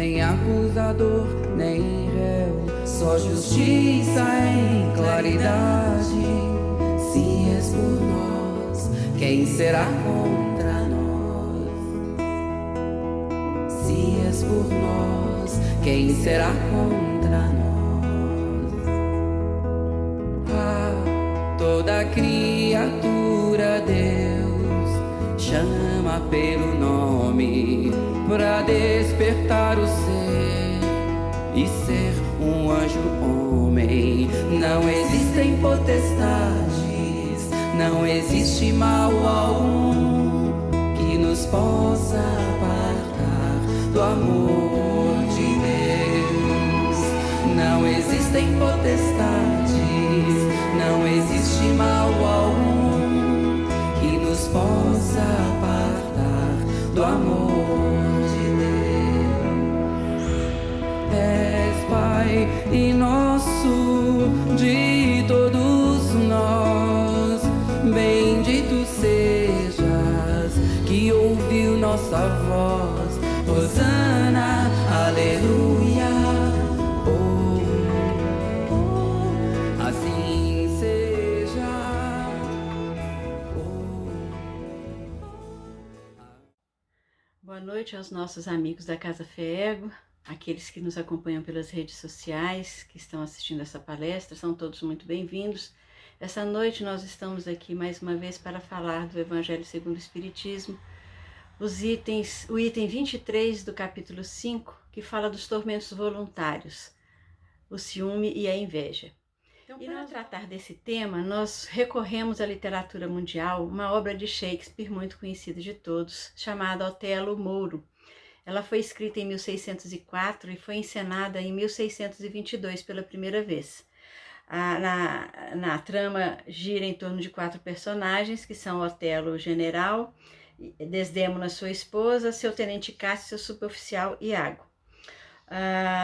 nem acusador, nem réu, só justiça em claridade. Se és por nós, quem será contra nós? Se és por nós, quem será contra nós? Toda criatura Deus chama pelo nome pra despertar o ser e ser um anjo homem. Não existem potestades, não existe mal algum que nos possa apartar do amor de Deus. Não existem potestades, não existe mal algum que nos possa apartar do amor de Deus. És Pai e nosso de todos nós, bendito sejas que ouviu nossa voz. Hosana, aleluia. Assim seja. Boa noite aos nossos amigos da Casa FEEGO, aqueles que nos acompanham pelas redes sociais, que estão assistindo essa palestra, são todos muito bem-vindos. Essa noite nós estamos aqui mais uma vez para falar do Evangelho segundo o Espiritismo, o item 23 do capítulo 5, que fala dos tormentos voluntários, o ciúme e a inveja. Então, para tratar desse tema, nós recorremos à literatura mundial, uma obra de Shakespeare muito conhecida de todos, chamada Otelo Mouro. Ela foi escrita em 1604 e foi encenada em 1622 pela primeira vez. Na trama gira em torno de 4 personagens, que são Otelo, o general, Desdémona, sua esposa, seu tenente Cássio, seu suboficial Iago.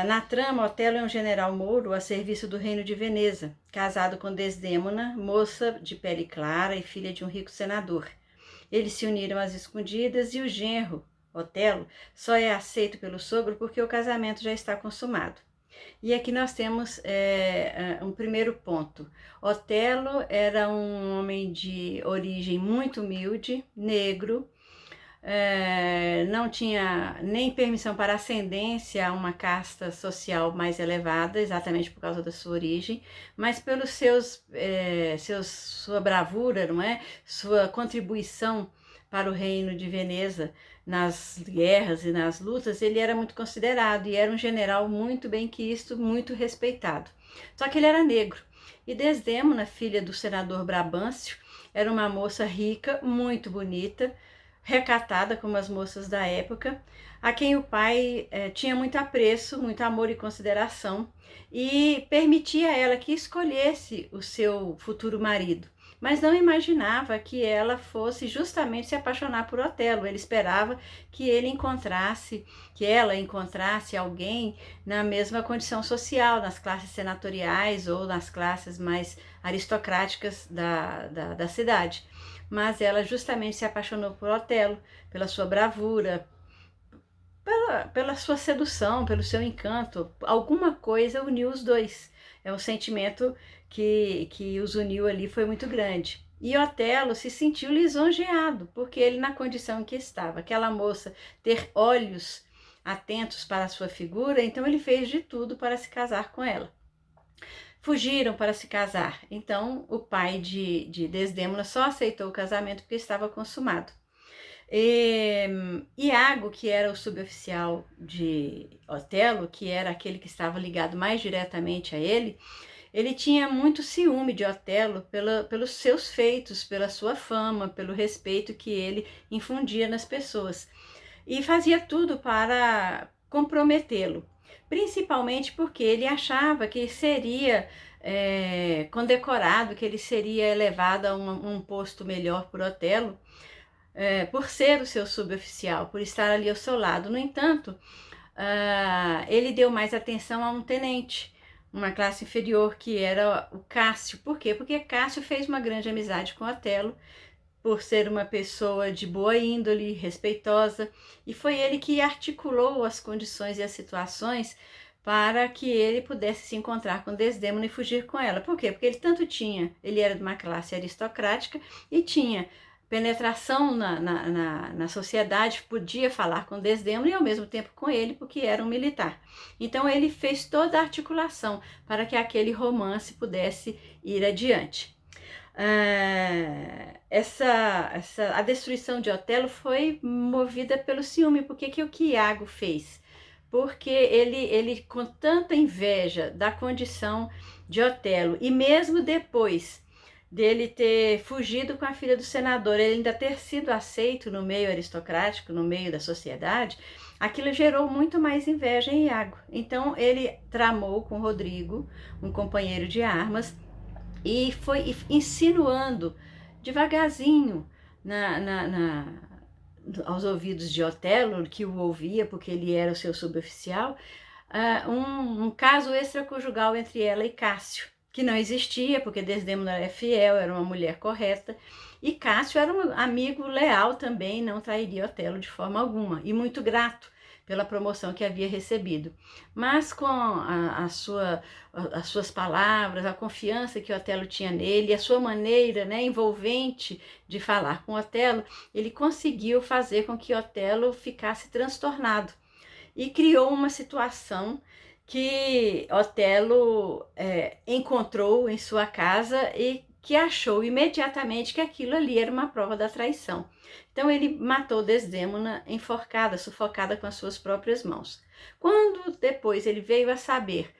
Na trama, Otelo é um general mouro a serviço do reino de Veneza, casado com Desdémona, moça de pele clara e filha de um rico senador. Eles se uniram às escondidas e o genro, Otelo, só é aceito pelo sogro porque o casamento já está consumado. E aqui nós temos um primeiro ponto. Otelo era um homem de origem muito humilde, negro, não tinha nem permissão para ascendência a uma casta social mais elevada, exatamente por causa da sua origem, mas pelos sua bravura, não é? Sua contribuição para o reino de Veneza nas guerras e nas lutas, ele era muito considerado e era um general muito bem quisto, muito respeitado. Só que ele era negro. E Desdémona, filha do senador Brabâncio, era uma moça rica, muito bonita, recatada como as moças da época, a quem o pai tinha muito apreço, muito amor e consideração, e permitia a ela que escolhesse o seu futuro marido, mas não imaginava que ela fosse justamente se apaixonar por Otelo. Ele esperava que ela encontrasse alguém na mesma condição social, nas classes senatoriais ou nas classes mais aristocráticas da cidade. Mas ela justamente se apaixonou por Otelo, pela sua bravura, pela sua sedução, pelo seu encanto. Alguma coisa uniu os dois. É um sentimento que os uniu ali, foi muito grande. E Otelo se sentiu lisonjeado, porque ele, na condição em que estava, aquela moça ter olhos atentos para a sua figura, então ele fez de tudo para se casar com ela. Fugiram para se casar, então o pai de Desdémona só aceitou o casamento porque estava consumado. Iago, que era o suboficial de Otelo, que era aquele que estava ligado mais diretamente a ele tinha muito ciúme de Otelo pelos seus feitos, pela sua fama, pelo respeito que ele infundia nas pessoas. E fazia tudo para comprometê-lo, principalmente porque ele achava que seria condecorado, que ele seria elevado a um posto melhor por Otelo, por ser o seu suboficial, por estar ali ao seu lado. No entanto, ele deu mais atenção a um tenente, uma classe inferior, que era o Cássio. Por quê? Porque Cássio fez uma grande amizade com Otelo, por ser uma pessoa de boa índole, respeitosa, e foi ele que articulou as condições e as situações para que ele pudesse se encontrar com Desdémona e fugir com ela. Por quê? Porque ele era de uma classe aristocrática e tinha penetração na sociedade, podia falar com Desdémona e ao mesmo tempo com ele, porque era um militar. Então ele fez toda a articulação para que aquele romance pudesse ir adiante. A destruição de Otelo foi movida pelo ciúme. Por que o Iago fez? Porque ele com tanta inveja da condição de Otelo, e mesmo depois dele ter fugido com a filha do senador, ele ainda ter sido aceito no meio aristocrático, no meio da sociedade, aquilo gerou muito mais inveja em Iago. Então ele tramou com Rodrigo, um companheiro de armas, e foi insinuando devagarzinho aos ouvidos de Otelo, que o ouvia porque ele era o seu suboficial, um caso extraconjugal entre ela e Cássio, que não existia, porque Desdémona era fiel, era uma mulher correta, e Cássio era um amigo leal também, não trairia Otelo de forma alguma, e muito grato pela promoção que havia recebido. Mas com as suas palavras, a confiança que Otelo tinha nele, a sua maneira, né, envolvente de falar com Otelo, ele conseguiu fazer com que Otelo ficasse transtornado e criou uma situação que Otelo encontrou em sua casa e que achou imediatamente que aquilo ali era uma prova da traição. Então ele matou Desdémona enforcada, sufocada com as suas próprias mãos. Quando depois ele veio a saber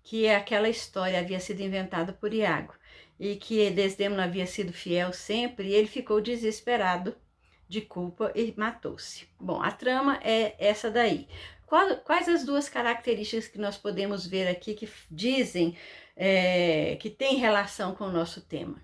que aquela história havia sido inventada por Iago e que Desdémona havia sido fiel sempre, ele ficou desesperado de culpa e matou-se. Bom, a trama é essa daí. Quais as duas características que nós podemos ver aqui que dizem que tem relação com o nosso tema?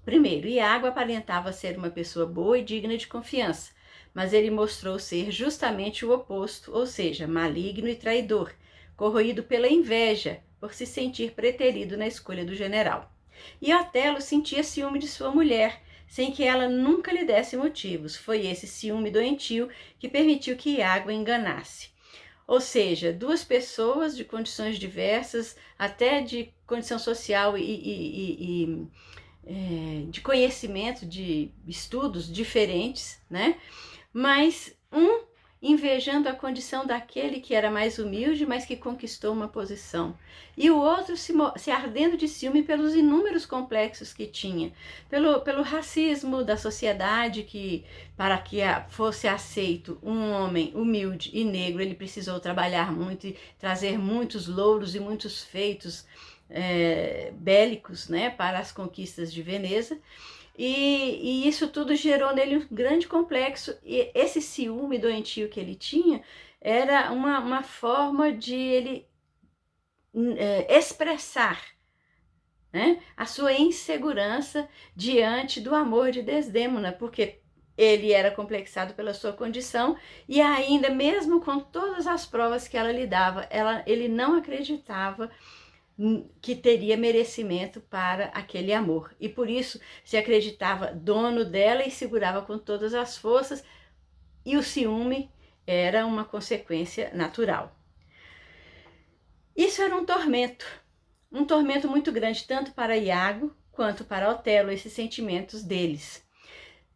Primeiro, Iago aparentava ser uma pessoa boa e digna de confiança, mas ele mostrou ser justamente o oposto, ou seja, maligno e traidor, corroído pela inveja, por se sentir preterido na escolha do general. E Otelo sentia ciúme de sua mulher, sem que ela nunca lhe desse motivos. Foi esse ciúme doentio que permitiu que Iago enganasse. Ou seja, duas pessoas de condições diversas, até de condição social e de conhecimento, de estudos diferentes, né? Mas um invejando a condição daquele que era mais humilde, mas que conquistou uma posição. E o outro se ardendo de ciúme pelos inúmeros complexos que tinha, pelo racismo da sociedade, que para que fosse aceito um homem humilde e negro, ele precisou trabalhar muito e trazer muitos louros e muitos feitos bélicos, né, para as conquistas de Veneza. E isso tudo gerou nele um grande complexo, e esse ciúme doentio que ele tinha era uma forma de ele expressar, né, a sua insegurança diante do amor de Desdémona, porque ele era complexado pela sua condição e ainda mesmo com todas as provas que ela lhe dava, ele não acreditava que teria merecimento para aquele amor, e por isso se acreditava dono dela e segurava com todas as forças, e o ciúme era uma consequência natural. Isso era um tormento muito grande, tanto para Iago quanto para Otelo, esses sentimentos deles.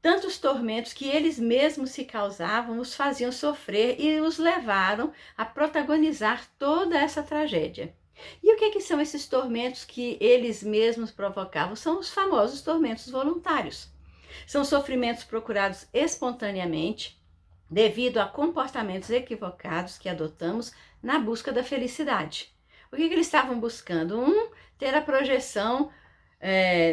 Tantos tormentos que eles mesmos se causavam, os faziam sofrer e os levaram a protagonizar toda essa tragédia. E o que são esses tormentos que eles mesmos provocavam? São os famosos tormentos voluntários. São sofrimentos procurados espontaneamente devido a comportamentos equivocados que adotamos na busca da felicidade. O que eles estavam buscando? Ter a projeção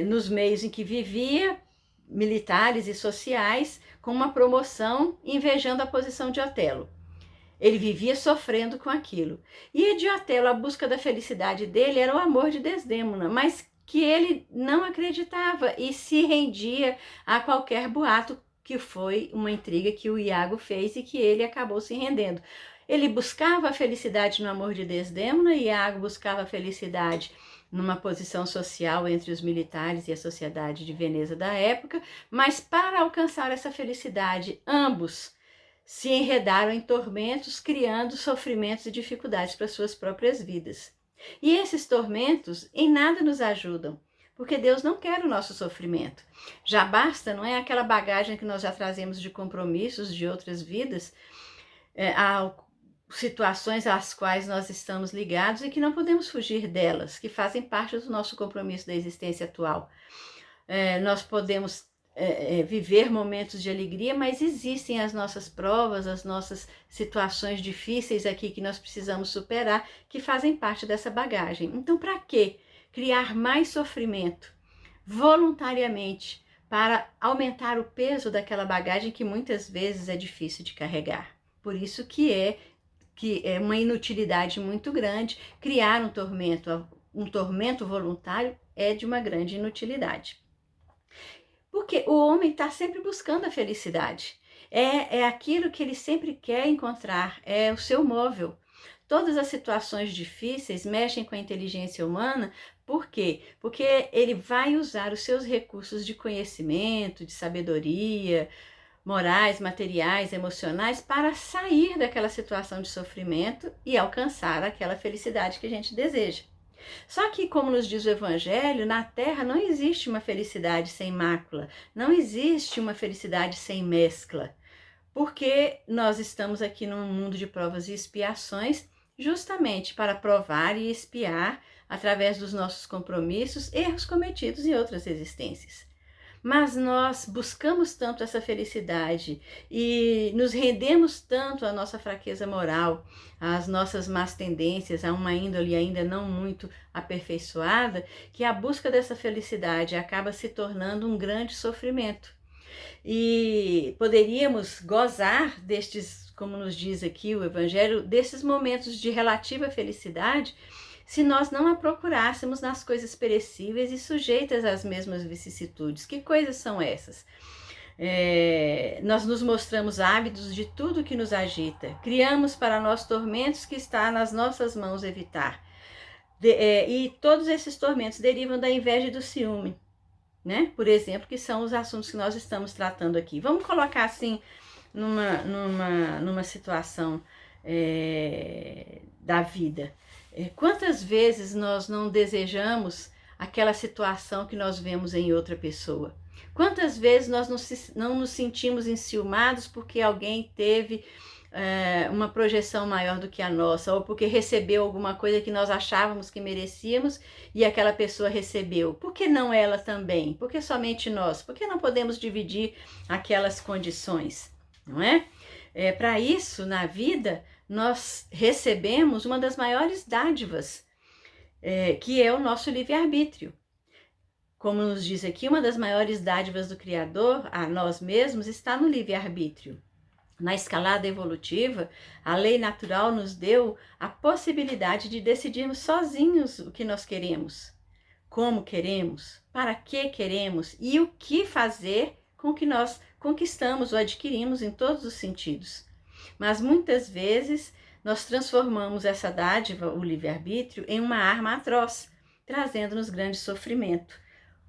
nos meios em que vivia, militares e sociais, com uma promoção, invejando a posição de Otelo. Ele vivia sofrendo com aquilo. E de Otelo, a busca da felicidade dele era o amor de Desdémona, mas que ele não acreditava e se rendia a qualquer boato, que foi uma intriga que o Iago fez e que ele acabou se rendendo. Ele buscava a felicidade no amor de Desdémona, Iago buscava a felicidade numa posição social entre os militares e a sociedade de Veneza da época, mas para alcançar essa felicidade, ambos se enredaram em tormentos, criando sofrimentos e dificuldades para suas próprias vidas. E esses tormentos em nada nos ajudam, porque Deus não quer o nosso sofrimento. Já basta, não é, aquela bagagem que nós já trazemos de compromissos de outras vidas, situações às quais nós estamos ligados e que não podemos fugir delas, que fazem parte do nosso compromisso da existência atual. Nós podemos viver momentos de alegria, mas existem as nossas provas, as nossas situações difíceis aqui que nós precisamos superar, que fazem parte dessa bagagem. Então, para que criar mais sofrimento voluntariamente para aumentar o peso daquela bagagem que muitas vezes é difícil de carregar? Por isso que é uma inutilidade muito grande criar um tormento voluntário é de uma grande inutilidade. Porque o homem está sempre buscando a felicidade. É aquilo que ele sempre quer encontrar, é o seu móvel. Todas as situações difíceis mexem com a inteligência humana. Por quê? Porque ele vai usar os seus recursos de conhecimento, de sabedoria, morais, materiais, emocionais, para sair daquela situação de sofrimento e alcançar aquela felicidade que a gente deseja. Só que, como nos diz o Evangelho, na Terra não existe uma felicidade sem mácula, não existe uma felicidade sem mescla, porque nós estamos aqui num mundo de provas e expiações, justamente para provar e expiar, através dos nossos compromissos, erros cometidos em outras existências. Mas nós buscamos tanto essa felicidade e nos rendemos tanto à nossa fraqueza moral, às nossas más tendências, a uma índole ainda não muito aperfeiçoada, que a busca dessa felicidade acaba se tornando um grande sofrimento. E poderíamos gozar destes, como nos diz aqui o Evangelho, desses momentos de relativa felicidade, se nós não a procurássemos nas coisas perecíveis e sujeitas às mesmas vicissitudes. Que coisas são essas? Nós nos mostramos ávidos de tudo que nos agita, criamos para nós tormentos que está nas nossas mãos evitar. E todos esses tormentos derivam da inveja e do ciúme, né? Por exemplo, que são os assuntos que nós estamos tratando aqui. Vamos colocar assim, numa situação da vida. Quantas vezes nós não desejamos aquela situação que nós vemos em outra pessoa? Quantas vezes nós não nos sentimos enciumados porque alguém teve uma projeção maior do que a nossa, ou porque recebeu alguma coisa que nós achávamos que merecíamos e aquela pessoa recebeu? Por que não ela também? Por que somente nós? Por que não podemos dividir aquelas condições? Não é? Para isso, na vida, nós recebemos uma das maiores dádivas, que é o nosso livre-arbítrio. Como nos diz aqui, uma das maiores dádivas do Criador a nós mesmos está no livre-arbítrio. Na escalada evolutiva, a lei natural nos deu a possibilidade de decidirmos sozinhos o que nós queremos, como queremos, para que queremos e o que fazer com o que nós conquistamos ou adquirimos em todos os sentidos. Mas muitas vezes nós transformamos essa dádiva, o livre-arbítrio, em uma arma atroz, trazendo-nos grande sofrimento.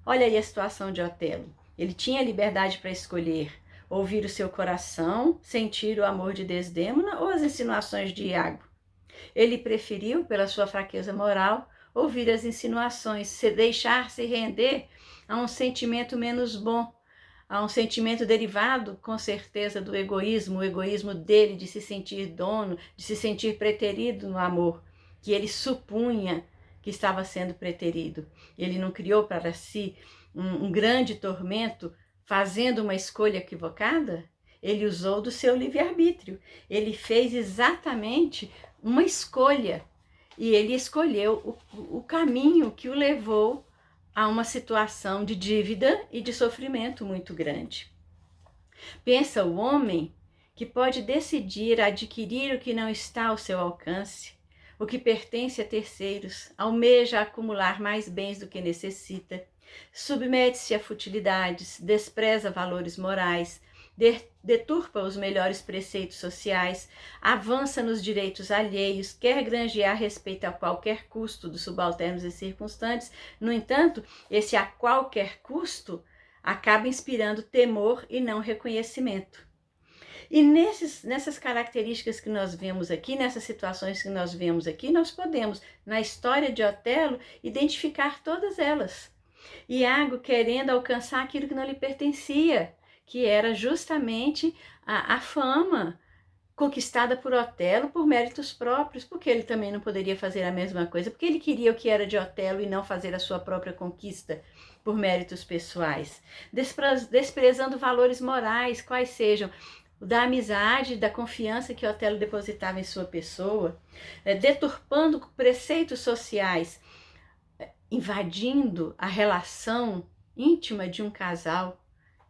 Olha aí a situação de Otelo. Ele tinha liberdade para escolher ouvir o seu coração, sentir o amor de Desdémona ou as insinuações de Iago. Ele preferiu, pela sua fraqueza moral, ouvir as insinuações, deixar-se render a um sentimento menos bom, a um sentimento derivado, com certeza, do egoísmo, o egoísmo dele de se sentir dono, de se sentir preterido no amor, que ele supunha que estava sendo preterido. Ele não criou para si um grande tormento fazendo uma escolha equivocada? Ele usou do seu livre-arbítrio. Ele fez exatamente uma escolha e ele escolheu o caminho que o levou a uma situação de dívida e de sofrimento muito grande. Pensa o homem que pode decidir adquirir o que não está ao seu alcance, o que pertence a terceiros, almeja acumular mais bens do que necessita, submete-se a futilidades, despreza valores morais, deturpa os melhores preceitos sociais, avança nos direitos alheios, quer granjear respeito a qualquer custo dos subalternos e circunstantes. No entanto, esse a qualquer custo acaba inspirando temor e não reconhecimento. E nessas características que nós vemos aqui, nessas situações que nós vemos aqui, nós podemos, na história de Otelo, identificar todas elas. Iago querendo alcançar aquilo que não lhe pertencia, que era justamente a fama conquistada por Otelo por méritos próprios, porque ele também não poderia fazer a mesma coisa, porque ele queria o que era de Otelo e não fazer a sua própria conquista por méritos pessoais, desprezando valores morais, quais sejam da amizade, da confiança que Otelo depositava em sua pessoa, deturpando preceitos sociais, invadindo a relação íntima de um casal.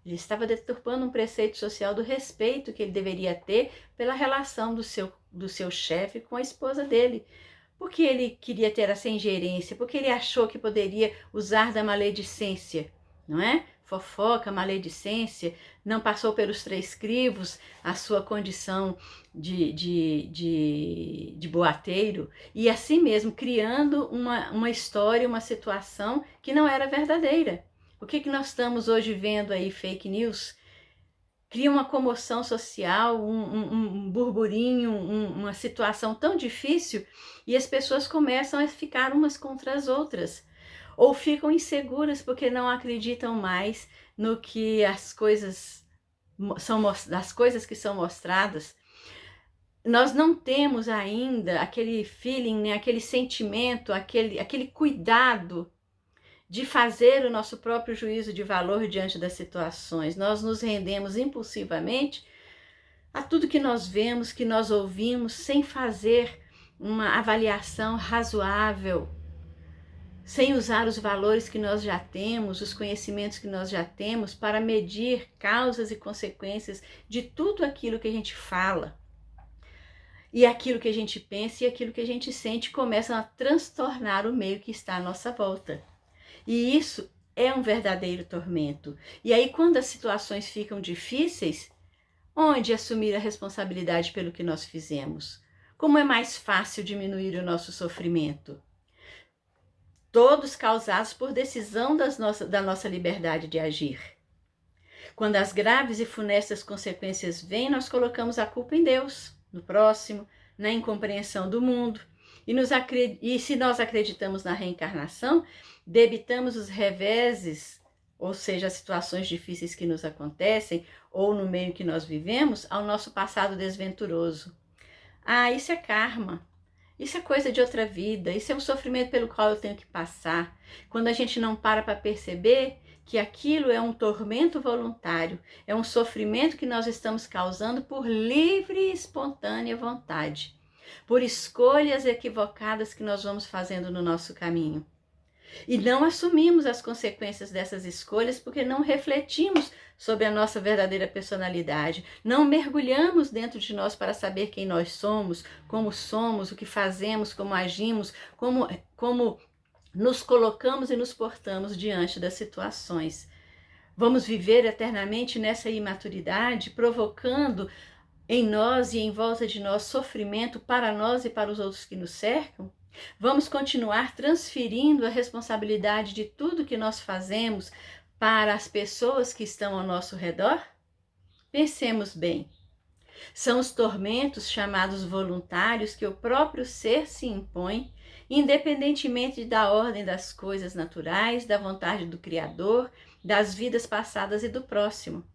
Ele estava deturpando um preceito social do respeito que ele deveria ter pela relação do seu chefe com a esposa dele. Porque ele queria ter essa ingerência, porque ele achou que poderia usar da maledicência, não é? Fofoca, maledicência, não passou pelos 3 crivos a sua condição de boateiro, e assim mesmo criando uma história, uma situação que não era verdadeira. O que nós estamos hoje vendo aí, fake news? Cria uma comoção social, um burburinho, uma situação tão difícil, e as pessoas começam a ficar umas contra as outras, ou ficam inseguras porque não acreditam mais no que as coisas que são mostradas. Nós não temos ainda aquele feeling, né, aquele sentimento, aquele cuidado de fazer o nosso próprio juízo de valor diante das situações. Nós nos rendemos impulsivamente a tudo que nós vemos, que nós ouvimos, sem fazer uma avaliação razoável, sem usar os valores que nós já temos, os conhecimentos que nós já temos para medir causas e consequências de tudo aquilo que a gente fala. E aquilo que a gente pensa e aquilo que a gente sente começam a transtornar o meio que está à nossa volta. E isso é um verdadeiro tormento. E aí, quando as situações ficam difíceis, onde assumir a responsabilidade pelo que nós fizemos? Como é mais fácil diminuir o nosso sofrimento? Todos causados por decisão da nossa liberdade de agir. Quando as graves e funestas consequências vêm, nós colocamos a culpa em Deus, no próximo, na incompreensão do mundo. E se nós acreditamos na reencarnação, debitamos os reveses, ou seja, as situações difíceis que nos acontecem, ou no meio que nós vivemos, ao nosso passado desventuroso. Ah, isso é karma. Isso é coisa de outra vida, isso é um sofrimento pelo qual eu tenho que passar. Quando a gente não para perceber que aquilo é um tormento voluntário, é um sofrimento que nós estamos causando por livre e espontânea vontade, por escolhas equivocadas que nós vamos fazendo no nosso caminho. E não assumimos as consequências dessas escolhas porque não refletimos sobre a nossa verdadeira personalidade, não mergulhamos dentro de nós para saber quem nós somos, o que fazemos, como agimos, como nos colocamos e nos portamos diante das situações. Vamos viver eternamente nessa imaturidade, provocando em nós e em volta de nós sofrimento para nós e para os outros que nos cercam? Vamos continuar transferindo a responsabilidade de tudo que nós fazemos para as pessoas que estão ao nosso redor? Pensemos bem. São os tormentos chamados voluntários que o próprio ser se impõe, independentemente da ordem das coisas naturais, da vontade do Criador, das vidas passadas e do próximo.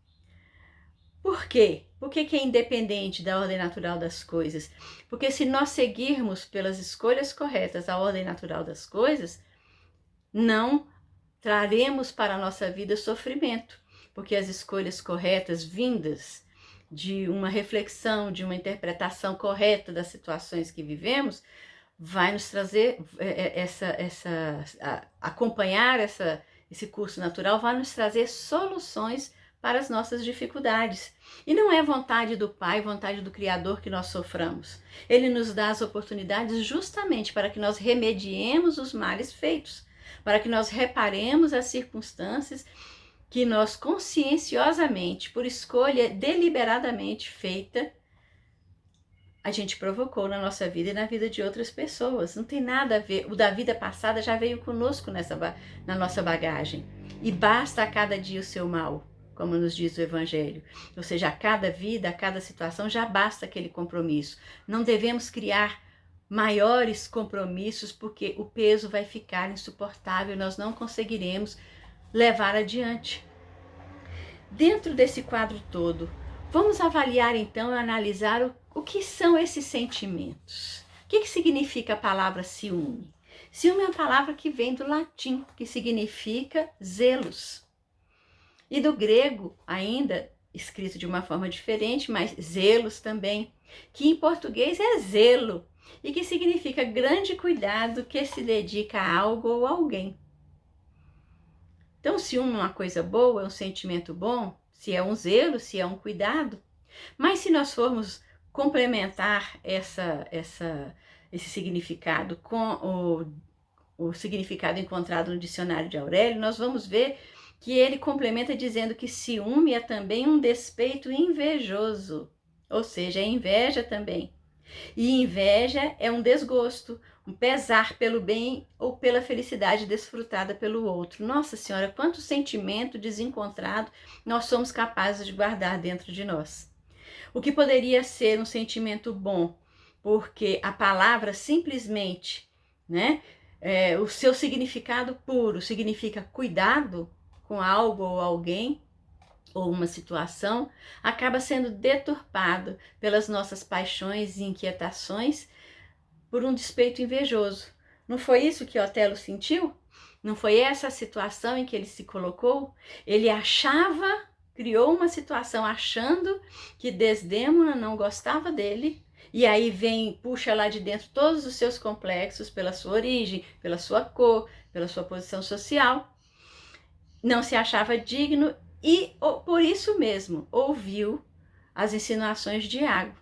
Por quê? Por que é independente da ordem natural das coisas? Porque se nós seguirmos pelas escolhas corretas a ordem natural das coisas, não traremos para a nossa vida sofrimento, porque as escolhas corretas vindas de uma reflexão, de uma interpretação correta das situações que vivemos, vai nos trazer acompanhar esse curso natural, vai nos trazer soluções para as nossas dificuldades. E não é vontade do Pai, vontade do Criador que nós soframos. Ele nos dá as oportunidades justamente para que nós remediemos os males feitos, para que nós reparemos as circunstâncias que nós conscienciosamente, por escolha deliberadamente feita, a gente provocou na nossa vida e na vida de outras pessoas. Não tem nada a ver, o da vida passada já veio conosco na nossa bagagem. E basta a cada dia o seu mal, como nos diz o Evangelho. Ou seja, a cada vida, a cada situação, já basta aquele compromisso. Não devemos criar maiores compromissos, porque o peso vai ficar insuportável, nós não conseguiremos levar adiante. Dentro desse quadro todo, vamos avaliar então e analisar o que são esses sentimentos. O que significa a palavra ciúme? Ciúme é uma palavra que vem do latim, que significa zelos. E do grego ainda, escrito de uma forma diferente, mas zelos também, que em português é zelo, e que significa grande cuidado que se dedica a algo ou alguém. Então, ciúme é uma coisa boa, é um sentimento bom, se é um zelo, se é um cuidado. Mas se nós formos complementar esse significado com o significado encontrado no dicionário de Aurélio, nós vamos ver que ele complementa dizendo que ciúme é também um despeito invejoso, ou seja, é inveja também. E inveja é um desgosto, um pesar pelo bem ou pela felicidade desfrutada pelo outro. Nossa Senhora, quanto sentimento desencontrado nós somos capazes de guardar dentro de nós. O que poderia ser um sentimento bom, porque a palavra simplesmente, o seu significado puro significa cuidado com algo ou alguém, ou uma situação, acaba sendo deturpado pelas nossas paixões e inquietações por um despeito invejoso. Não foi isso que Otelo sentiu? Não foi essa a situação em que ele se colocou? Ele criou uma situação achando que Desdémona não gostava dele, e aí puxa lá de dentro todos os seus complexos pela sua origem, pela sua cor, pela sua posição social. Não se achava digno e por isso mesmo ouviu as insinuações de Iago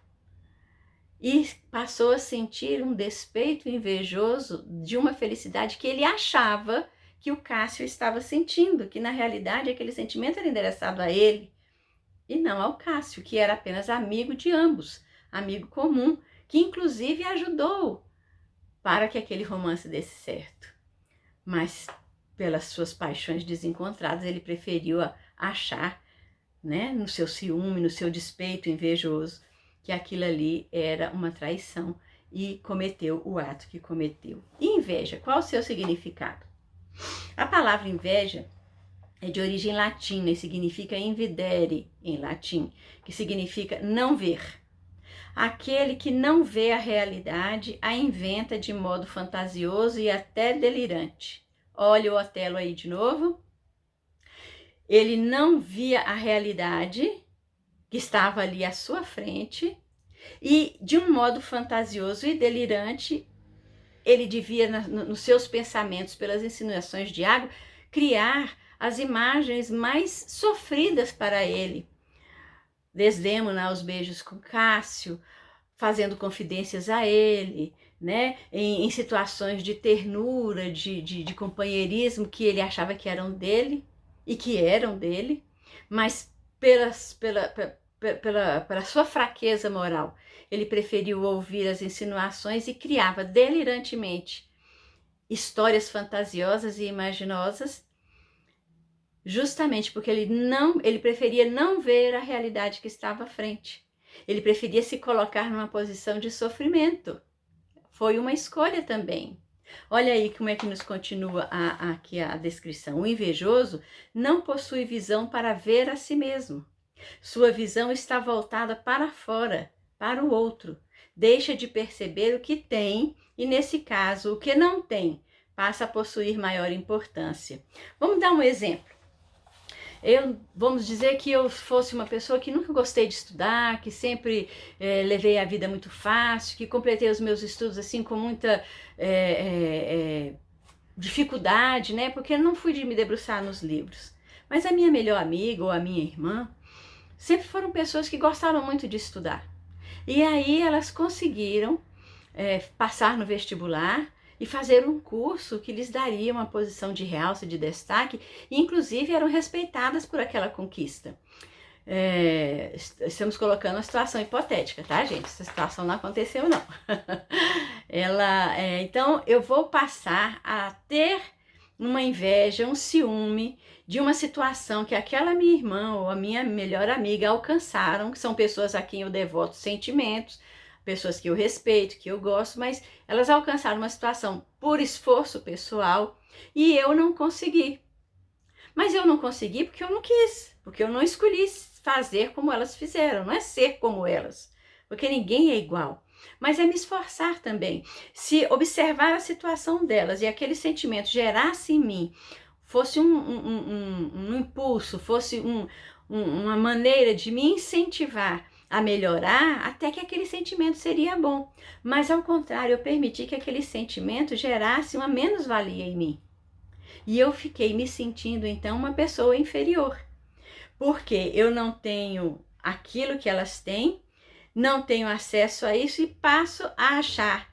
e passou a sentir um despeito invejoso de uma felicidade que ele achava que o Cássio estava sentindo, que na realidade aquele sentimento era endereçado a ele e não ao Cássio, que era apenas amigo de ambos, amigo comum, que inclusive ajudou para que aquele romance desse certo. Mas pelas suas paixões desencontradas, ele preferiu achar, no seu ciúme, no seu despeito invejoso, que aquilo ali era uma traição e cometeu o ato que cometeu. E inveja, qual o seu significado? A palavra inveja é de origem latina e significa invidere em latim, que significa não ver. Aquele que não vê a realidade a inventa de modo fantasioso e até delirante. Olha o Otelo aí de novo. Ele não via a realidade que estava ali à sua frente e, de um modo fantasioso e delirante, ele devia, nos seus pensamentos, pelas insinuações de Iago, criar as imagens mais sofridas para ele. Desdémona aos beijos com Cássio, fazendo confidências a ele, em situações de ternura, de companheirismo que ele achava que eram dele e que eram dele, mas pela sua fraqueza moral, ele preferiu ouvir as insinuações e criava delirantemente histórias fantasiosas e imaginosas, justamente porque ele preferia não ver a realidade que estava à frente. Ele preferia se colocar numa posição de sofrimento. Foi uma escolha também. Olha aí como é que nos continua aqui a descrição. O invejoso não possui visão para ver a si mesmo. Sua visão está voltada para fora, para o outro. Deixa de perceber o que tem e, nesse caso, o que não tem passa a possuir maior importância. Vamos dar um exemplo. Vamos dizer que eu fosse uma pessoa que nunca gostei de estudar, que sempre levei a vida muito fácil, que completei os meus estudos assim com muita dificuldade, porque eu não fui de me debruçar nos livros. Mas a minha melhor amiga ou a minha irmã sempre foram pessoas que gostaram muito de estudar. E aí elas conseguiram passar no vestibular e fazer um curso que lhes daria uma posição de realce, de destaque, e inclusive eram respeitadas por aquela conquista. Estamos colocando uma situação hipotética, tá, gente? Essa situação não aconteceu, não. Então, eu vou passar a ter uma inveja, um ciúme de uma situação que aquela minha irmã ou a minha melhor amiga alcançaram, que são pessoas a quem eu devoto sentimentos, pessoas que eu respeito, que eu gosto, mas elas alcançaram uma situação por esforço pessoal e eu não consegui. Mas eu não consegui porque eu não quis, porque eu não escolhi fazer como elas fizeram, não é ser como elas, porque ninguém é igual. Mas é me esforçar também. Se observar a situação delas e aquele sentimento gerasse em mim, fosse um impulso, fosse uma maneira de me incentivar a melhorar, até que aquele sentimento seria bom. Mas ao contrário, eu permiti que aquele sentimento gerasse uma menos-valia em mim. E eu fiquei me sentindo, então, uma pessoa inferior. Porque eu não tenho aquilo que elas têm, não tenho acesso a isso e passo a achar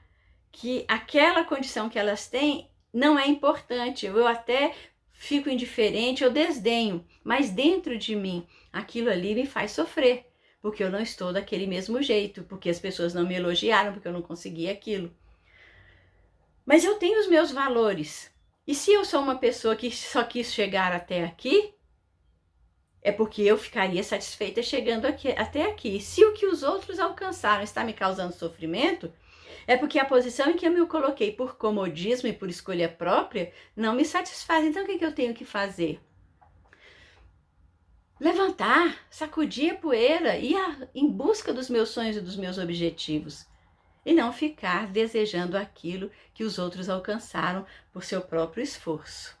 que aquela condição que elas têm não é importante. Eu até fico indiferente, eu desdenho, mas dentro de mim aquilo ali me faz sofrer, porque eu não estou daquele mesmo jeito, porque as pessoas não me elogiaram, porque eu não consegui aquilo. Mas eu tenho os meus valores. E se eu sou uma pessoa que só quis chegar até aqui, é porque eu ficaria satisfeita chegando até aqui. Se o que os outros alcançaram está me causando sofrimento, é porque a posição em que eu me coloquei por comodismo e por escolha própria não me satisfaz. Então o que eu tenho que fazer? Levantar, sacudir a poeira e ir em busca dos meus sonhos e dos meus objetivos. E não ficar desejando aquilo que os outros alcançaram por seu próprio esforço.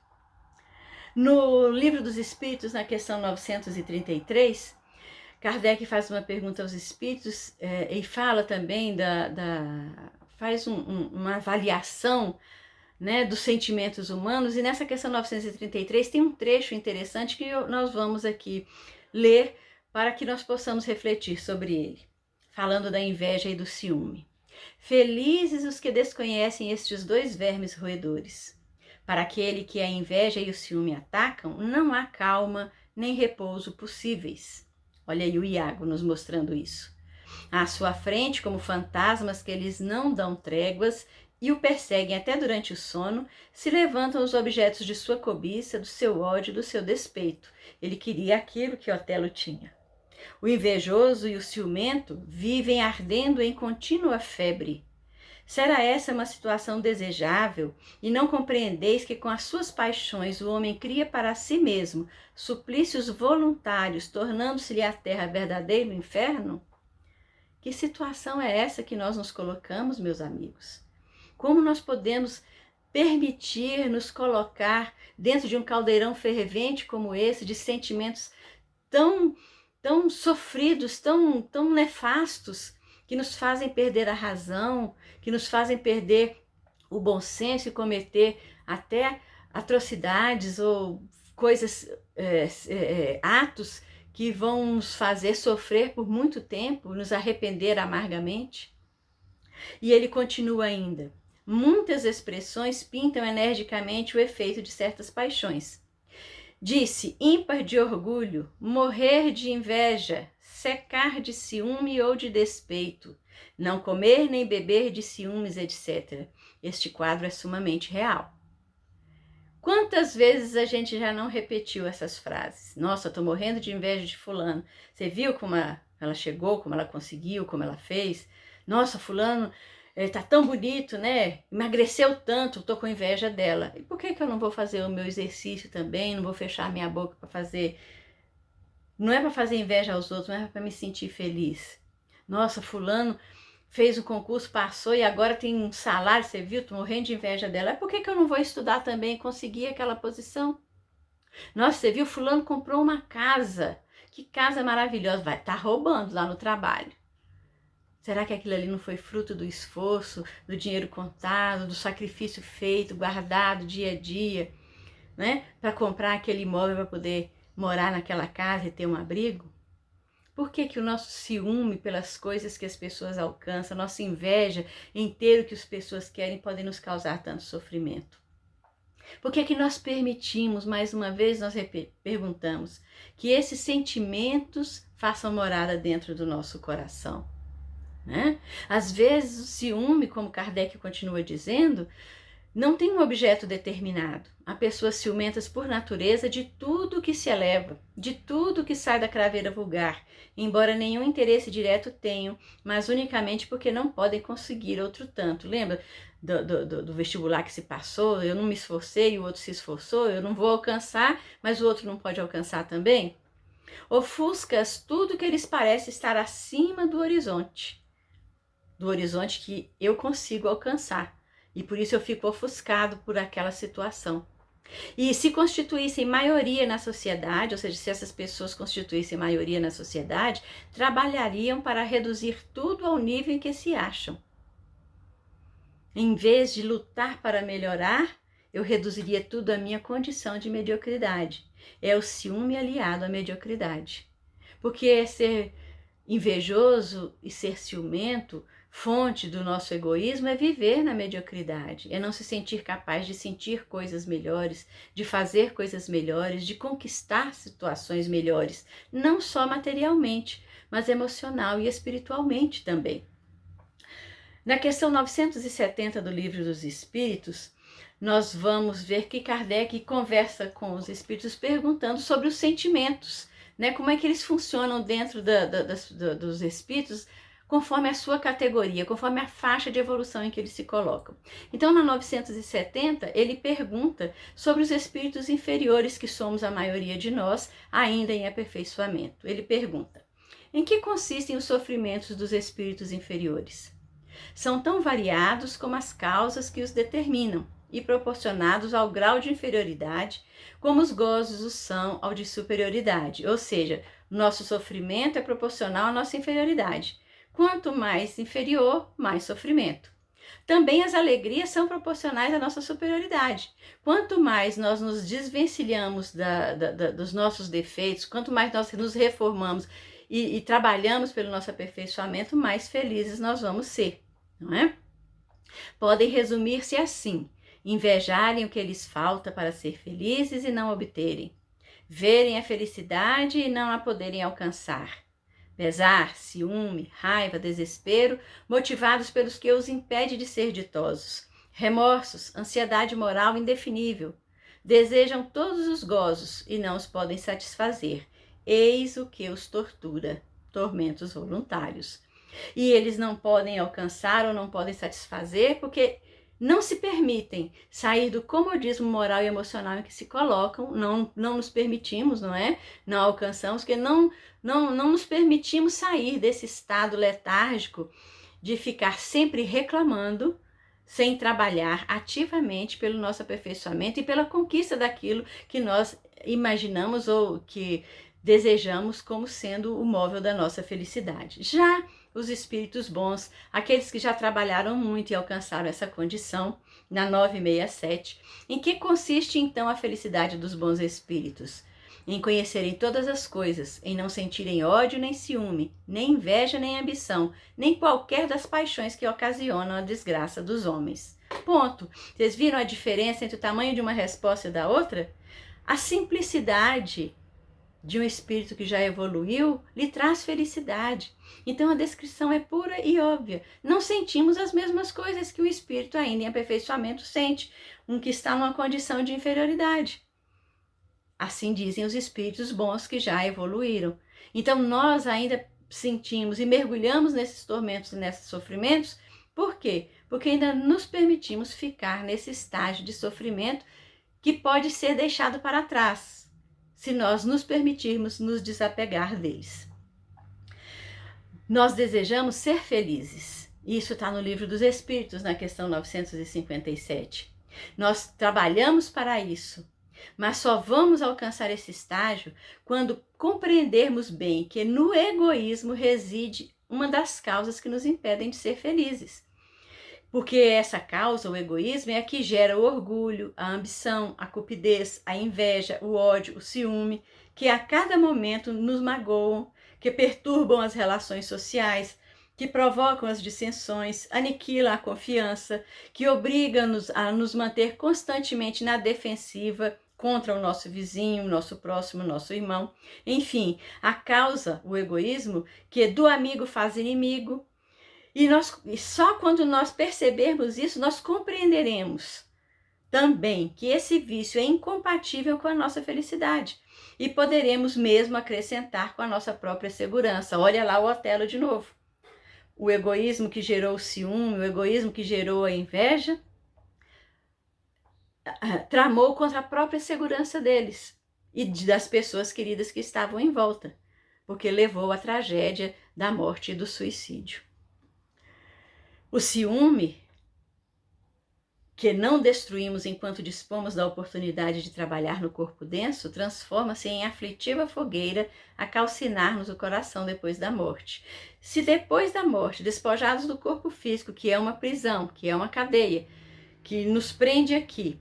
No Livro dos Espíritos, na questão 933, Kardec faz uma pergunta aos espíritos e fala também faz uma avaliação, né, dos sentimentos humanos, e nessa questão 933 tem um trecho interessante que nós vamos aqui ler para que nós possamos refletir sobre ele, falando da inveja e do ciúme. Felizes os que desconhecem estes dois vermes roedores. Para aquele que a inveja e o ciúme atacam, não há calma nem repouso possíveis. Olha aí o Iago nos mostrando isso. À sua frente, como fantasmas que eles não dão tréguas e o perseguem até durante o sono, se levantam os objetos de sua cobiça, do seu ódio, do seu despeito. Ele queria aquilo que Otelo tinha. O invejoso e o ciumento vivem ardendo em contínua febre. Será essa uma situação desejável? E não compreendeis que com as suas paixões o homem cria para si mesmo suplícios voluntários, tornando-se-lhe a terra verdadeiro inferno? Que situação é essa que nós nos colocamos, meus amigos? Como nós podemos permitir nos colocar dentro de um caldeirão fervente como esse, de sentimentos tão sofridos, tão nefastos, que nos fazem perder a razão, que nos fazem perder o bom senso e cometer até atrocidades ou coisas, atos que vão nos fazer sofrer por muito tempo, nos arrepender amargamente? E ele continua ainda. Muitas expressões pintam energicamente o efeito de certas paixões. Disse ímpar de orgulho, morrer de inveja, secar de ciúme ou de despeito, não comer nem beber de ciúmes, etc. Este quadro é sumamente real. Quantas vezes a gente já não repetiu essas frases? Nossa, tô morrendo de inveja de fulano. Você viu como ela chegou, como ela conseguiu, como ela fez? Nossa, fulano tá tão bonito, né? Emagreceu tanto, tô com inveja dela. E por que eu não vou fazer o meu exercício também? Não vou fechar minha boca para fazer... Não é para fazer inveja aos outros, não é para me sentir feliz. Nossa, fulano fez o concurso, passou e agora tem um salário, você viu? Tô morrendo de inveja dela. Por que eu não vou estudar também e conseguir aquela posição? Nossa, você viu? Fulano comprou uma casa. Que casa maravilhosa. Vai estar roubando lá no trabalho. Será que aquilo ali não foi fruto do esforço, do dinheiro contado, do sacrifício feito, guardado dia a dia, né? Para comprar aquele imóvel para poder morar naquela casa e ter um abrigo? Por que que o nosso ciúme pelas coisas que as pessoas alcançam, nossa inveja em ter o que as pessoas querem podem nos causar tanto sofrimento? Por que que nós permitimos, mais uma vez nós perguntamos, que esses sentimentos façam morada dentro do nosso coração? Né? Às vezes o ciúme, como Kardec continua dizendo, não tem um objeto determinado. Há pessoas ciumentas por natureza de tudo que se eleva, de tudo que sai da craveira vulgar, embora nenhum interesse direto tenham, mas unicamente porque não podem conseguir outro tanto. Lembra do vestibular que se passou? Eu não me esforcei, o outro se esforçou, eu não vou alcançar, mas o outro não pode alcançar também? Ofuscas tudo que lhes parece estar acima do horizonte que eu consigo alcançar. E por isso eu fico ofuscado por aquela situação. E se constituíssem maioria na sociedade, ou seja, se essas pessoas constituíssem maioria na sociedade, trabalhariam para reduzir tudo ao nível em que se acham. Em vez de lutar para melhorar, eu reduziria tudo à minha condição de mediocridade. É o ciúme aliado à mediocridade. Porque ser invejoso e ser ciumento, fonte do nosso egoísmo, é viver na mediocridade, é não se sentir capaz de sentir coisas melhores, de fazer coisas melhores, de conquistar situações melhores, não só materialmente, mas emocional e espiritualmente também. Na questão 970 do Livro dos Espíritos, nós vamos ver que Kardec conversa com os espíritos perguntando sobre os sentimentos, né? Como é que eles funcionam dentro dos espíritos, conforme a sua categoria, conforme a faixa de evolução em que eles se colocam. Então, na 970, ele pergunta sobre os espíritos inferiores, que somos a maioria de nós, ainda em aperfeiçoamento. Ele pergunta: em que consistem os sofrimentos dos espíritos inferiores? São tão variados como as causas que os determinam e proporcionados ao grau de inferioridade, como os gozos o são ao de superioridade. Ou seja, nosso sofrimento é proporcional à nossa inferioridade. Quanto mais inferior, mais sofrimento. Também as alegrias são proporcionais à nossa superioridade. Quanto mais nós nos desvencilhamos dos nossos defeitos, quanto mais nós nos reformamos e trabalhamos pelo nosso aperfeiçoamento, mais felizes nós vamos ser, não é? Podem resumir-se assim: invejarem o que lhes falta para ser felizes e não obterem, verem a felicidade e não a poderem alcançar, pesar, ciúme, raiva, desespero, motivados pelos que os impede de ser ditosos, remorsos, ansiedade moral indefinível, desejam todos os gozos e não os podem satisfazer, eis o que os tortura, tormentos voluntários. E eles não podem alcançar ou não podem satisfazer porque não se permitem sair do comodismo moral e emocional em que se colocam, não nos permitimos, não é? Não alcançamos, porque não nos permitimos sair desse estado letárgico de ficar sempre reclamando, sem trabalhar ativamente pelo nosso aperfeiçoamento e pela conquista daquilo que nós imaginamos ou que desejamos como sendo o móvel da nossa felicidade. Já os espíritos bons, aqueles que já trabalharam muito e alcançaram essa condição, na 967, em que consiste então a felicidade dos bons espíritos? Em conhecerem todas as coisas, em não sentirem ódio nem ciúme, nem inveja nem ambição, nem qualquer das paixões que ocasionam a desgraça dos homens. Ponto. Vocês viram a diferença entre o tamanho de uma resposta e da outra? A simplicidade de um espírito que já evoluiu lhe traz felicidade. Então a descrição é pura e óbvia. Não sentimos as mesmas coisas que o espírito ainda em aperfeiçoamento sente, um que está numa condição de inferioridade. Assim dizem os espíritos bons que já evoluíram. Então nós ainda sentimos e mergulhamos nesses tormentos e nesses sofrimentos. Por quê? Porque ainda nos permitimos ficar nesse estágio de sofrimento que pode ser deixado para trás, se nós nos permitirmos nos desapegar deles. Nós desejamos ser felizes. Isso está no Livro dos Espíritos, na questão 957. Nós trabalhamos para isso, mas só vamos alcançar esse estágio quando compreendermos bem que no egoísmo reside uma das causas que nos impedem de ser felizes. Porque essa causa, o egoísmo, é a que gera o orgulho, a ambição, a cupidez, a inveja, o ódio, o ciúme, que a cada momento nos magoam, que perturbam as relações sociais, que provocam as dissensões, aniquilam a confiança, que obrigam-nos a nos manter constantemente na defensiva contra o nosso vizinho, o nosso próximo, o nosso irmão. Enfim, a causa, o egoísmo, que do amigo faz inimigo. E só quando nós percebermos isso, nós compreenderemos também que esse vício é incompatível com a nossa felicidade. E poderemos mesmo acrescentar com a nossa própria segurança. Olha lá o Otelo de novo. O egoísmo que gerou o ciúme, o egoísmo que gerou a inveja, tramou contra a própria segurança deles e das pessoas queridas que estavam em volta, porque levou à tragédia da morte e do suicídio. O ciúme, que não destruímos enquanto dispomos da oportunidade de trabalhar no corpo denso, transforma-se em aflitiva fogueira a calcinar-nos o coração depois da morte. Se depois da morte, despojados do corpo físico, que é uma prisão, que é uma cadeia, que nos prende aqui,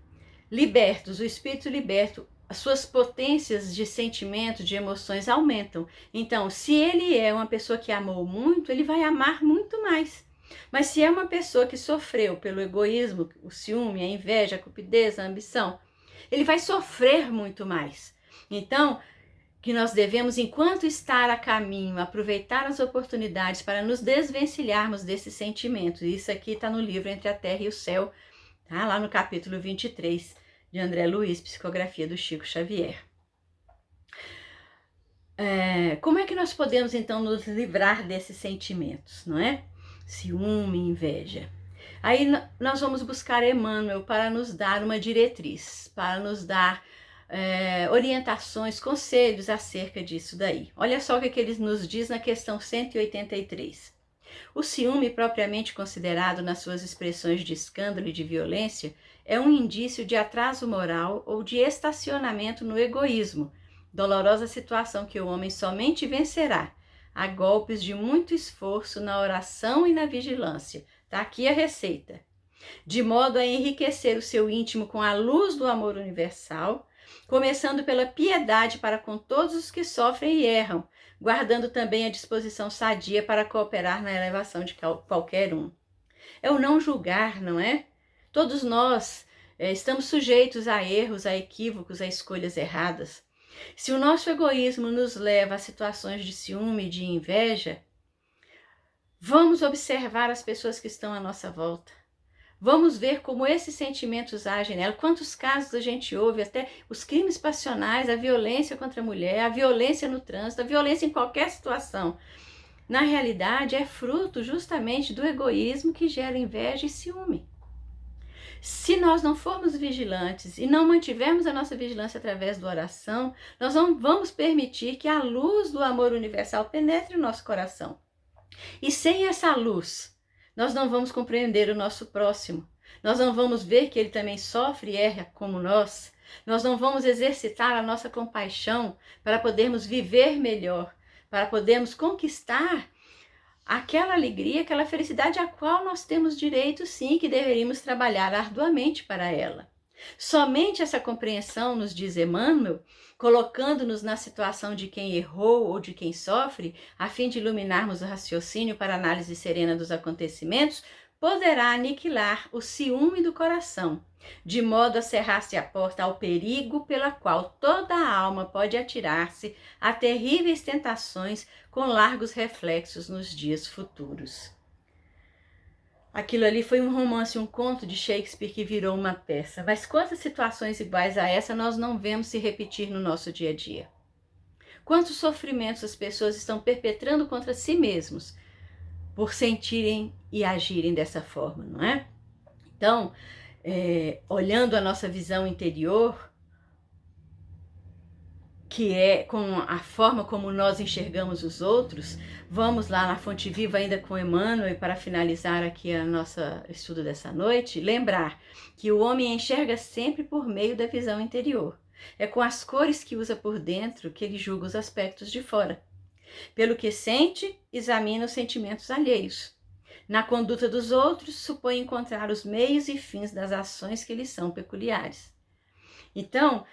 libertos, o espírito liberto, as suas potências de sentimento, de emoções aumentam. Então, se ele é uma pessoa que amou muito, ele vai amar muito mais. Mas se é uma pessoa que sofreu pelo egoísmo, o ciúme, a inveja, a cupidez, a ambição, ele vai sofrer muito mais. Então, que nós devemos, enquanto estar a caminho, aproveitar as oportunidades para nos desvencilharmos desses sentimentos. Isso aqui está no livro Entre a Terra e o Céu, tá? Lá no capítulo 23 de André Luiz, Psicografia do Chico Xavier. Como é que nós podemos, então, nos livrar desses sentimentos, não é? Ciúme, inveja. Aí nós vamos buscar Emmanuel para nos dar uma diretriz, para nos dar orientações, conselhos acerca disso daí. Olha só o que ele nos diz na questão 183. O ciúme, propriamente considerado nas suas expressões de escândalo e de violência, é um indício de atraso moral ou de estacionamento no egoísmo, dolorosa situação que o homem somente vencerá a golpes de muito esforço na oração e na vigilância. Está aqui a receita. De modo a enriquecer o seu íntimo com a luz do amor universal, começando pela piedade para com todos os que sofrem e erram, guardando também a disposição sadia para cooperar na elevação de qualquer um. É o não julgar, não é? Todos nós estamos sujeitos a erros, a equívocos, a escolhas erradas. Se o nosso egoísmo nos leva a situações de ciúme e de inveja, vamos observar as pessoas que estão à nossa volta. Vamos ver como esses sentimentos agem nela. Quantos casos a gente ouve, até os crimes passionais, a violência contra a mulher, a violência no trânsito, a violência em qualquer situação. Na realidade, é fruto justamente do egoísmo que gera inveja e ciúme. Se nós não formos vigilantes e não mantivermos a nossa vigilância através da oração, nós não vamos permitir que a luz do amor universal penetre o nosso coração. E sem essa luz, nós não vamos compreender o nosso próximo. Nós não vamos ver que ele também sofre e erra como nós. Nós não vamos exercitar a nossa compaixão para podermos viver melhor, para podermos conquistar aquela alegria, aquela felicidade a qual nós temos direito, sim, que deveríamos trabalhar arduamente para ela. Somente essa compreensão, nos diz Emmanuel, colocando-nos na situação de quem errou ou de quem sofre, a fim de iluminarmos o raciocínio para a análise serena dos acontecimentos, poderá aniquilar o ciúme do coração, de modo a cerrar-se a porta ao perigo pela qual toda a alma pode atirar-se a terríveis tentações com largos reflexos nos dias futuros. Aquilo ali foi um romance, um conto de Shakespeare que virou uma peça. Mas quantas situações iguais a essa nós não vemos se repetir no nosso dia a dia? Quantos sofrimentos as pessoas estão perpetrando contra si mesmos por sentirem e agirem dessa forma, não é? Então, olhando a nossa visão interior, que é com a forma como nós enxergamos os outros, vamos lá na Fonte Viva ainda com Emmanuel, e para finalizar aqui o nosso estudo dessa noite, lembrar que o homem enxerga sempre por meio da visão interior. É com as cores que usa por dentro que ele julga os aspectos de fora. Pelo que sente, examina os sentimentos alheios. Na conduta dos outros, supõe encontrar os meios e fins das ações que lhes são peculiares. Então,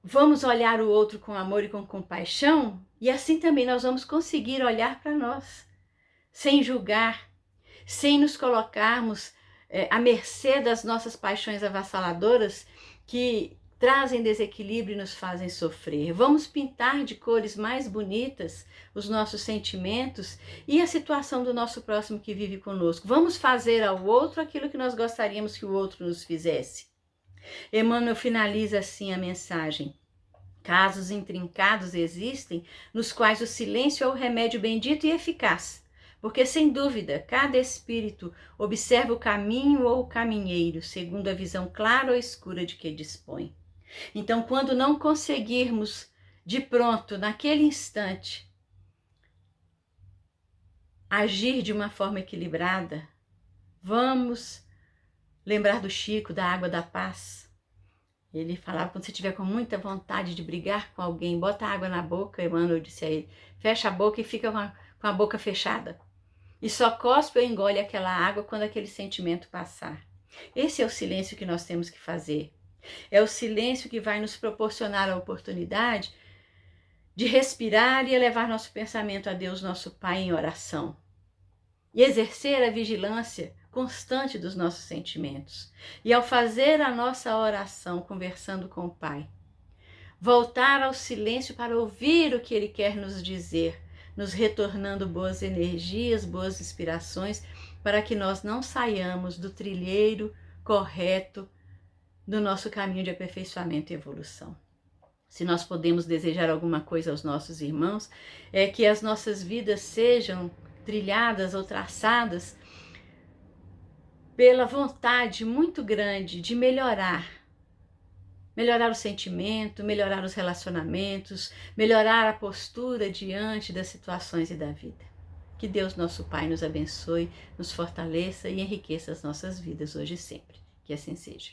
vamos olhar o outro com amor e com compaixão, e assim também nós vamos conseguir olhar para nós, sem julgar, sem nos colocarmos à mercê das nossas paixões avassaladoras que trazem desequilíbrio e nos fazem sofrer. Vamos pintar de cores mais bonitas os nossos sentimentos e a situação do nosso próximo que vive conosco. Vamos fazer ao outro aquilo que nós gostaríamos que o outro nos fizesse. Emmanuel finaliza assim a mensagem. Casos intrincados existem nos quais o silêncio é o remédio bendito e eficaz, porque sem dúvida cada espírito observa o caminho ou o caminheiro, segundo a visão clara ou escura de que dispõe. Então, quando não conseguirmos de pronto, naquele instante, agir de uma forma equilibrada, vamos lembrar do Chico, da água da paz. Ele falava, quando você estiver com muita vontade de brigar com alguém, bota água na boca, Emmanuel disse a ele, fecha a boca e fica com a boca fechada. E só cospe ou engole aquela água quando aquele sentimento passar. Esse é o silêncio que nós temos que fazer. É o silêncio que vai nos proporcionar a oportunidade de respirar e elevar nosso pensamento a Deus, nosso Pai, em oração. E exercer a vigilância constante dos nossos sentimentos. E ao fazer a nossa oração, conversando com o Pai, voltar ao silêncio para ouvir o que Ele quer nos dizer, nos retornando boas energias, boas inspirações, para que nós não saiamos do trilheiro correto do nosso caminho de aperfeiçoamento e evolução. Se nós podemos desejar alguma coisa aos nossos irmãos, é que as nossas vidas sejam trilhadas ou traçadas pela vontade muito grande de melhorar o sentimento, melhorar os relacionamentos, melhorar a postura diante das situações e da vida. Que Deus, nosso Pai, nos abençoe, nos fortaleça e enriqueça as nossas vidas hoje e sempre. Que assim seja.